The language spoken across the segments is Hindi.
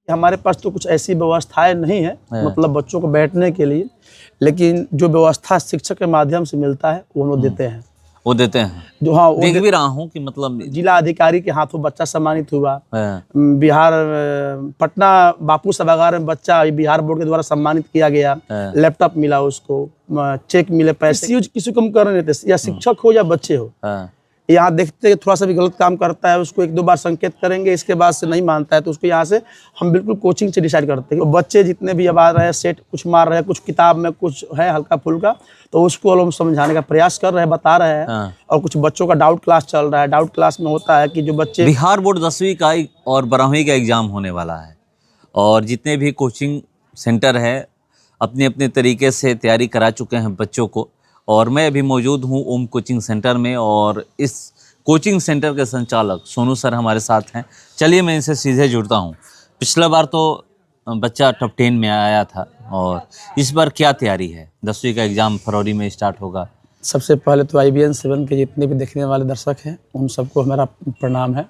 हमारे पास तो कुछ ऐसी व्यवस्थाएं नहीं है मतलब बच्चों को बैठने के लिए, लेकिन जो व्यवस्था शिक्षक के माध्यम से मिलता है वो हम लोग देते हैं। वो देते हैं जो हाँ देख भी रहा हूँ कि मतलब जिला अधिकारी के हाथों बच्चा सम्मानित हुआ। बिहार पटना बापू सभागार में बच्चा बिहार बोर्ड के द्वारा सम्मानित किया गया। लैपटॉप मिला उसको, चेक मिले, पैसे यूज किसी को हम कर नहीं देते, या शिक्षक हो या बच्चे हो। यहाँ देखते हैं थोड़ा सा भी गलत काम करता है उसको एक दो बार संकेत करेंगे, इसके बाद से नहीं मानता है तो उसको यहाँ से हम बिल्कुल कोचिंग से डिसाइड करते हैं। बच्चे जितने भी अब आ रहे हैं सेट कुछ मार रहे हैं, कुछ किताब में कुछ है हल्का फुल्का, तो उसको हम समझाने का प्रयास कर रहे हैं, बता रहे हैं। और कुछ बच्चों का डाउट क्लास चल रहा है। डाउट क्लास में होता है कि जो बच्चे बिहार बोर्ड 10वीं का और 12वीं का एग्जाम होने वाला है और जितने भी कोचिंग सेंटर है अपने अपने तरीके से तैयारी करा चुके हैं बच्चों को। और मैं अभी मौजूद हूँ ओम कोचिंग सेंटर में और इस कोचिंग सेंटर के संचालक सोनू सर हमारे साथ हैं। चलिए मैं इनसे सीधे जुड़ता हूँ। पिछला बार तो बच्चा टॉप 10 में आया था और इस बार क्या तैयारी है? 10वीं का एग्ज़ाम फरवरी में स्टार्ट होगा। सबसे पहले तो IBN 7 के जितने भी देखने वाले दर्शक हैं उन सबको हमारा प्रणाम है।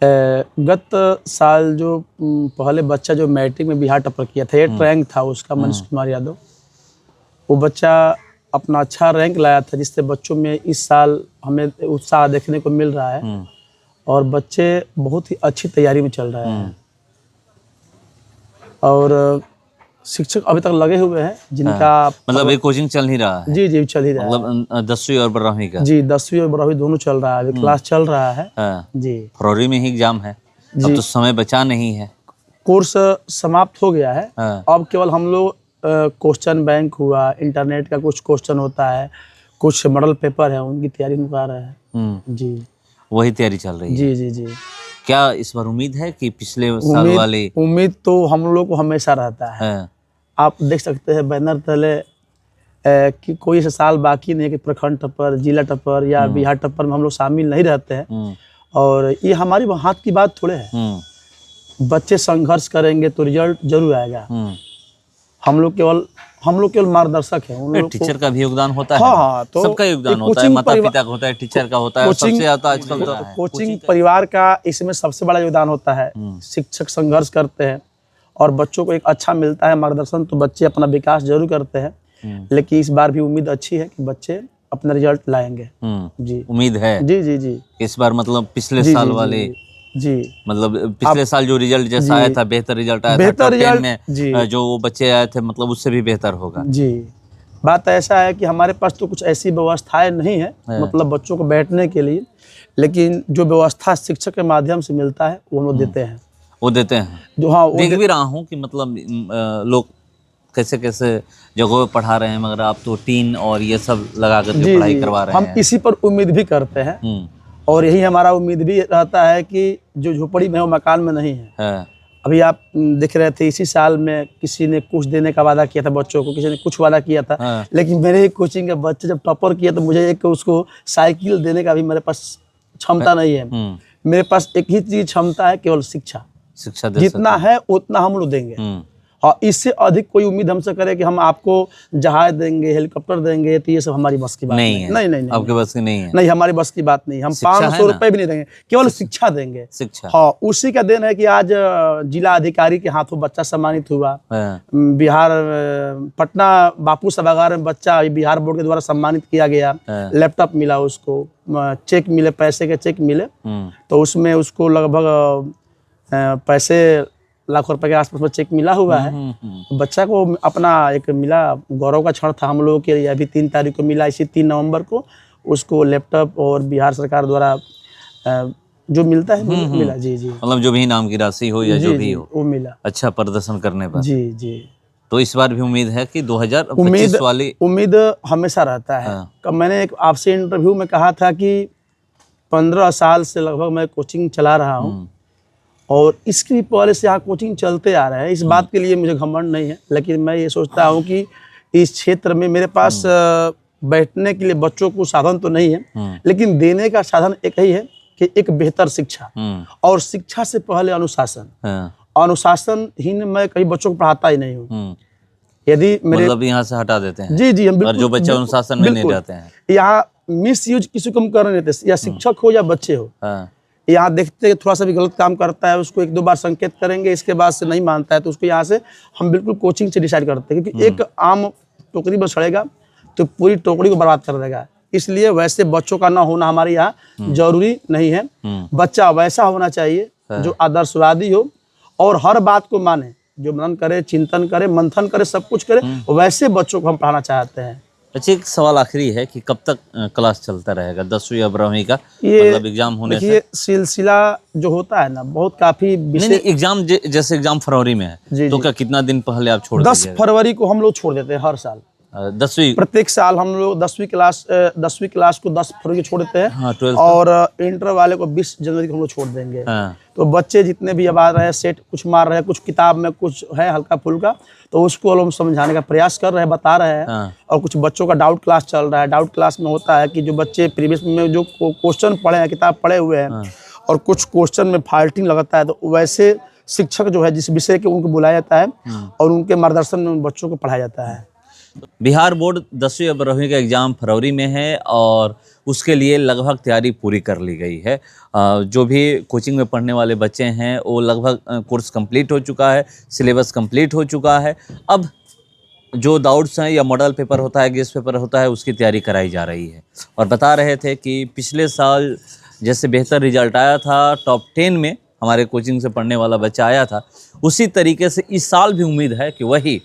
गत साल जो पहले बच्चा जो मैट्रिक में बिहार टॉपर किया था, 8 रैंक था उसका, मनीष कुमार यादव, वो बच्चा अपना अच्छा रैंक लाया था जिससे बच्चों में इस साल हमें उत्साह देखने को मिल रहा है और बच्चे बहुत ही अच्छी तैयारी में चल रहे हैं। और शिक्षक अभी तक लगे हुए हैं जिनका मतलब ये कोचिंग चल नहीं रहा है। जी जी चल ही रहा है, मतलब 10वीं और 12वीं का। जी 10वीं और 12वीं दोनों चल रहा है, अभी क्लास चल रहा है। जी फरवरी में ही एग्जाम है, अब तो समय बचा नहीं है। कोर्स समाप्त हो गया है। अब केवल हम लोग क्वेश्चन बैंक हुआ, इंटरनेट का कुछ क्वेश्चन होता है, कुछ मॉडल पेपर है, उनकी तैयारी में कर रहे हैं। जी वही तैयारी चल रही है। जी जी जी। क्या इस बार उम्मीद है कि पिछले साल वाले? उम्मीद तो हम लोग को हमेशा रहता है। आप देख सकते हैं बैनर तले कि कोई ऐसा साल बाकी नहीं है कि प्रखंड टप्पर, जिला टप्पर या बिहार टप्पर में हम लोग शामिल नहीं रहते हैं। और ये हमारी हाथ की बात थोड़े है। बच्चे संघर्ष करेंगे तो रिजल्ट जरूर आएगा। हम लोग केवल मार्गदर्शक हैं। उन लोग टीचर का भी योगदान होता है। हाँ, तो सबका योगदान होता है, माता पिता का होता है, टीचर का होता है, सबसे ज्यादा आजकल तो कोचिंग परिवार का इसमें सबसे बड़ा योगदान होता है। शिक्षक संघर्ष करते हैं और बच्चों को एक अच्छा मिलता है मार्गदर्शन, तो बच्चे अपना विकास जरूर करते हैं। लेकिन इस बार भी उम्मीद अच्छी है कि बच्चे अपना रिजल्ट लाएंगे। जी उम्मीद है। जी जी जी इस बार मतलब पिछले साल वाले जी मतलब पिछले साल जो रिजल्ट जैसा आया था, बेहतर रिजल्ट आया था, रिजल्ट में जो बच्चे आए थे मतलब उससे भी बेहतर होगा। जी बात ऐसा है कि हमारे पास तो कुछ ऐसी व्यवस्थाएं नहीं है मतलब बच्चों को बैठने के लिए, लेकिन जो व्यवस्था शिक्षक के माध्यम से मिलता है वो हम लोग देते हैं। वो देते हैं जो हाँ देख भी रहा हूँ कि मतलब लोग कैसे कैसे जगहों पे पढ़ा रहे हैं, मगर आप तो टीन और ये सब लगा कर पढ़ाई करवा रहे हैं। हम इसी पर उम्मीद भी करते हैं और यही हमारा उम्मीद भी रहता है कि जो झोपड़ी में है वो मकान में नहीं है। अभी आप देख रहे थे इसी साल में किसी ने कुछ देने का वादा किया था बच्चों को, किसी ने कुछ वादा किया था। लेकिन मेरे एक कोचिंग के बच्चे जब टॉपर किया तो मुझे एक उसको साइकिल देने का भी मेरे पास क्षमता नहीं है। मेरे पास एक ही चीज क्षमता है, केवल शिक्षा। जितना है उतना हम लोग देंगे। हाँ, इससे अधिक कोई उम्मीद हमसे करे कि हम आपको जहाज देंगे, हेलीकॉप्टर देंगे, तो ये सब हमारी बस की बात नहीं है। नहीं आपके बस की नहीं है। नहीं हमारी बस की बात नहीं। हम 500 रुपए भी नहीं देंगे, केवल शिक्षा देंगे। शिक्षा हाँ, उसी का देन है कि आज जिला अधिकारी के हाथों बच्चा सम्मानित हुआ। बिहार पटना बापू सभागार में बच्चा बिहार बोर्ड के द्वारा सम्मानित किया गया। लैपटॉप मिला उसको, चेक मिले, पैसे के चेक मिले, तो उसमें उसको लगभग पैसे लाख रुपए के आसपास में चेक मिला हुआ है। बच्चा को अपना एक मिला, गौरव का क्षण था हम लोगों के लिए। अभी 3 तारीख को मिला, इसी 3 नवंबर को उसको लैपटॉप और बिहार सरकार द्वारा जो मिलता है मिला। जी जी मतलब जो भी इनाम की राशि हो या जो भी हो वो मिला अच्छा प्रदर्शन करने पर। जी जी। तो इस बार भी उम्मीद है कि 2025 वाली उम्मीद हमेशा रहता है। मैंने एक आपसे इंटरव्यू में कहा था कि 15 साल से लगभग मैं कोचिंग चला रहा हूँ और इसकी पहले से यहाँ कोचिंग चलते आ रहे हैं। इस बात के लिए मुझे घमंड नहीं है, लेकिन मैं ये सोचता हूँ कि इस क्षेत्र में मेरे पास बैठने के लिए बच्चों को साधन तो नहीं है, लेकिन देने का साधन एक ही है कि एक बेहतर शिक्षा। और शिक्षा से पहले अनुशासन। अनुशासनहीन मैं कहीं बच्चों को पढ़ाता ही नहीं हूँ। यदि मेरे मतलब यहाँ से हटा देते हैं। जी जी हम और जो बच्चे अनुशासन में नहीं रहते हैं, यहाँ मिस यूज किसी को हम कर नहीं देते, या शिक्षक हो या बच्चे हो। यहाँ देखते थोड़ा सा भी गलत काम करता है उसको 1-2 बार संकेत करेंगे, इसके बाद से नहीं मानता है तो उसको यहाँ से हम बिल्कुल कोचिंग से डिसाइड करते हैं, क्योंकि एक आम टोकरी पर सड़ेगा तो पूरी टोकरी को बर्बाद कर देगा। इसलिए वैसे बच्चों का ना होना हमारे यहाँ जरूरी नहीं है। बच्चा वैसा होना चाहिए जो आदर्शवादी हो और हर बात को माने, जो मनन करे, चिंतन करे, मंथन करे, सब कुछ करे, वैसे बच्चों को हम पढ़ाना चाहते हैं। अच्छा, एक सवाल आखिरी है कि कब तक क्लास चलता रहेगा 10वीं या 12वीं का, मतलब एग्जाम होने से? ये सिलसिला जो होता है ना बहुत काफी नहीं, एग्जाम जैसे एग्जाम फरवरी में है तो क्या कितना दिन पहले आप छोड़ 10 फरवरी को हम लोग छोड़ देते हैं हर साल। 10वीं प्रत्येक साल हम लोग 10वीं क्लास को 10 फरवरी को छोड़ देते हैं। हाँ, 12th और इंटर वाले को 20 जनवरी को हम लोग छोड़ देंगे। हाँ। तो बच्चे जितने भी अब आ रहे हैं, सेट कुछ मार रहे हैं, कुछ किताब में कुछ है हल्का फुल्का, तो उसको हम समझाने का प्रयास कर रहे हैं, बता रहे हैं। हाँ। और कुछ बच्चों का डाउट क्लास चल रहा है। डाउट क्लास में होता है कि जो बच्चे प्रीवियस में जो क्वेश्चन पढ़े हैं, किताब पढ़े हुए हैं, और कुछ क्वेश्चन में फॉल्टिंग लगता है, तो वैसे शिक्षक जो है जिस विषय के उनको बुलाया जाता है और उनके मार्गदर्शन में बच्चों को पढ़ाया जाता है। बिहार बोर्ड 10वीं और 12वीं का एग्ज़ाम फरवरी में है और उसके लिए लगभग तैयारी पूरी कर ली गई है। जो भी कोचिंग में पढ़ने वाले बच्चे हैं वो लगभग कोर्स कंप्लीट हो चुका है, सिलेबस कंप्लीट हो चुका है। अब जो डाउट्स हैं या मॉडल पेपर होता है, गेस्ट पेपर होता है, उसकी तैयारी कराई जा रही है। और बता रहे थे कि पिछले साल जैसे बेहतर रिजल्ट आया था, टॉप 10 में हमारे कोचिंग से पढ़ने वाला बच्चा आया था, उसी तरीके से इस साल भी उम्मीद है कि वही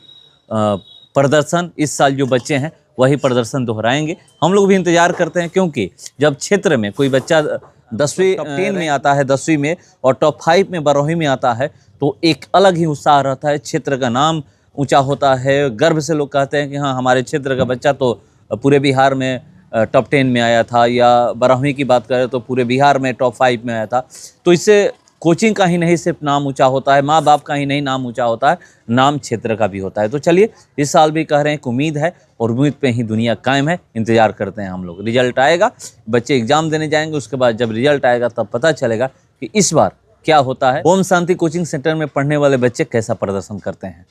प्रदर्शन इस साल जो बच्चे हैं वही प्रदर्शन दोहराएंगे। हम लोग भी इंतजार करते हैं, क्योंकि जब क्षेत्र में कोई बच्चा 10वीं टॉप 10 में आता है, 10वीं में, और टॉप 5 में 12वीं में आता है, तो एक अलग ही उत्साह रहता है, क्षेत्र का नाम ऊंचा होता है, गर्व से लोग कहते हैं कि हाँ हमारे क्षेत्र का बच्चा तो पूरे बिहार में टॉप 10 में आया था, या 12वीं की बात करें तो पूरे बिहार में टॉप 5 में आया था। तो इससे कोचिंग का ही नहीं सिर्फ नाम ऊंचा होता है, माँ बाप का ही नहीं नाम ऊंचा होता है, नाम क्षेत्र का भी होता है। तो चलिए, इस साल भी कह रहे हैं कि उम्मीद है और उम्मीद पे ही दुनिया कायम है। इंतजार करते हैं हम लोग, रिजल्ट आएगा, बच्चे एग्जाम देने जाएंगे, उसके बाद जब रिजल्ट आएगा तब पता चलेगा कि इस बार क्या होता है। ओम शांति कोचिंग सेंटर में पढ़ने वाले बच्चे कैसा प्रदर्शन करते हैं।